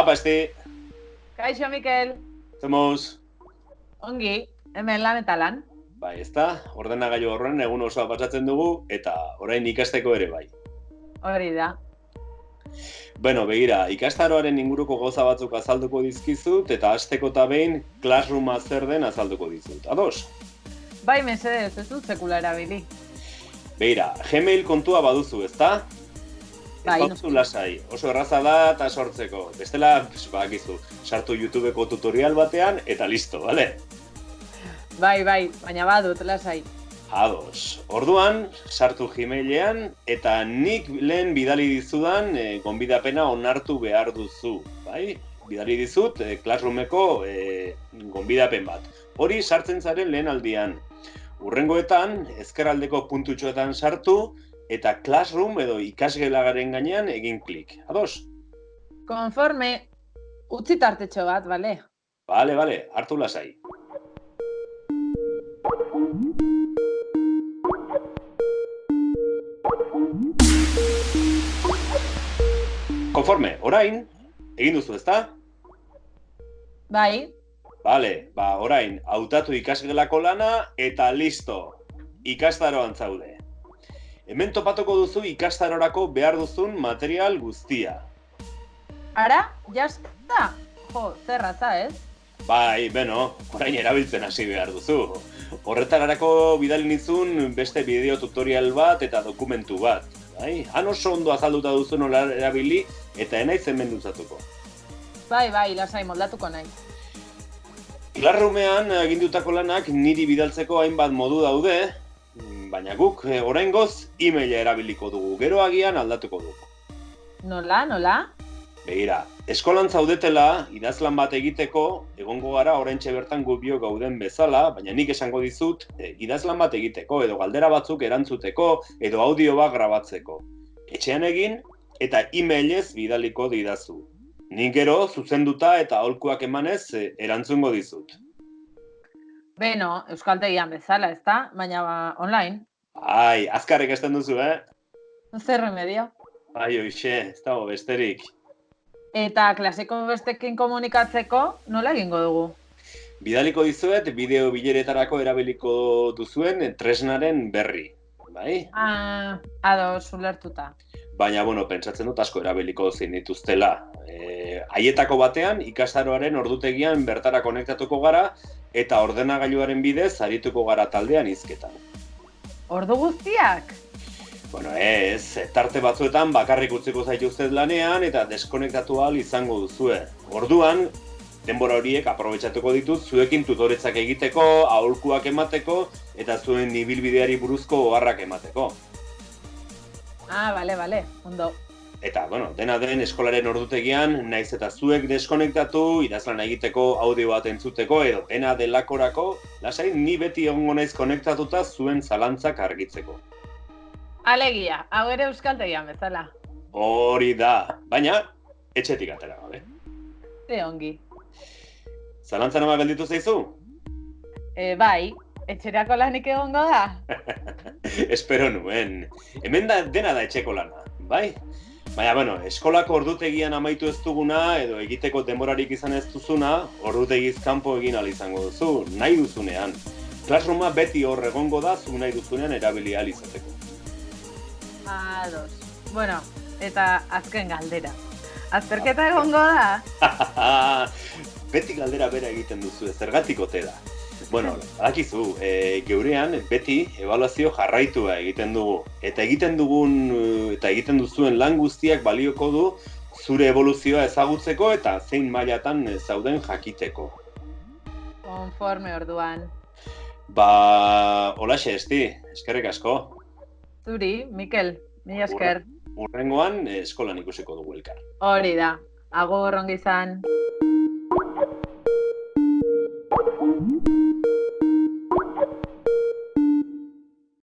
Apa, Esti. Kaixo, Mikel. Zemuz. Ongi, hemen lan eta lan. Bai, ezta, ordenagailu horren egun osoa pasatzen dugu, eta orain ikasteko ere bai. Hori da. Bueno, begira, ikastaroaren inguruko gauza batzuk azalduko dizkizut, eta hasteko eta behin Classrooma zer den azalduko dizut. Ados? Bai, mesedez, ez dut sekula erabili. Begira, Gmail kontua baduzu, ezta? Bai, Ez baduzu lasai, oso erraza da eta sortzeko. Bestela, bakizu, sartu YouTubeko tutorial batean, eta listo, bale? Bai, baina badut, lasai. Ados. Orduan, sartu Gmailean, eta nik lehen bidali dizudan gonbidapena onartu behar duzu, bai? Bidali dizut Classroomeko gonbidapen bat. Hori sartzen zaren lehen aldian. Hurrengoetan, ezkerraldeko puntutxoetan sartu, eta Classroom edo ikasgelagaren gainean egin klik. Ados? Konforme, utzi tartetxo bat, bale? Bale, hartu lasai. Konforme, orain, egin duzu, ezta? Bai. Bale, orain, hautatu ikasgelako lana eta listo. Ikastaroan zaude. Hemen topatuko duzu ikastarorako behar duzun material guztia. Ara, jazta? Jo, zerratza, ez? Bai, orain erabiltzen hasi behar duzu. Horretarako bidali nizun beste bideo tutorial bat eta dokumentu bat. Bai, han oso ondo azalduta duzu nola erabili eta enaiz hemen duzatuko. Bai, lasai, moldatuko nahi. Classroomean egindutako lanak niri bidaltzeko hainbat modu daude, baina guk oraingoz emaila erabiliko dugu, gero agian aldatuko dugu. Nola? Begira, eskolan zaudetela, idazlan bat egiteko, egongo gara oraintxe bertan gu biok gauden bezala, baina nik esango dizut, idazlan bat egiteko, edo galdera batzuk erantzuteko, edo audio bat grabatzeko. Etxean egin, eta emailez bidaliko didazu. Nik gero, zuzenduta eta aholkuak emanez, erantzungo dizut. Beno, euskaltegian bezala, ezta? Baina online. Ai, azkarrek esten duzu, Zer remedio? Ai, hoxe, ez dago besterik. Eta klaseko bestekin komunikatzeko nola egingo dugu? Bidaliko dizuet, bideo bileretarako erabiliko duzuen tresnaren berri, bai? Ados, ulertuta. Baina, pentsatzen dut asko erabiliko zein dituztela. Haietako batean, ikastaroaren ordutegian bertara konektatuko gara, eta ordenagailuaren bidez arituko gara taldean hizketan. Ordu guztiak? Ez, tarte batzuetan bakarrik utziko zaituztet lanean eta deskonektatu ahal izango duzue. Orduan, denbora horiek aprobetxatuko ditut zuekin tutoretzak egiteko, aholkuak emateko eta zuen ibilbideari buruzko oharrak emateko. Bale, ondo. Eta, dena den eskolaren ordutegian, naiz eta zuek deskonektatu, idazlan egiteko audio bat entzuteko edo dena delakorako, lasai ni beti egongo naiz konektatuta zuen zalantzak argitzeko. Alegia, hau ere euskaltegian bezala. Hori da, baina etxetik atera gabe. Ze ongi. Zalantzan ama gelditu zaizu? Bai, etxerako lanik egongo da? Espero nuen. Hemen dena da etxeko lana, bai? Baina, eskolako ordutegian amaitu ez duguna edo egiteko denborarik izan ez duzuna, ordutegiz kanpo egin ahal izango duzu, nahi duzunean. Classrooma beti hor egongo da, zu nahi duzunean erabili ahal izateko. Ados. Eta azken galdera. Azterketa egongo da? Beti galdera bera egiten duzu, zergatik ote da. Badakizu, geurean beti ebaluazio jarraitua egiten dugu. Eta egiten duzuen lan guztiak balioko du zure eboluzioa ezagutzeko eta zein mailatan zauden jakiteko. Konforme orduan. Holaxe, Esti, eskerrik asko. Zuri, Mikel, mila esker. Hurrengoan eskolan ikusiko dugu elkar. Hori da, agur ongi izan.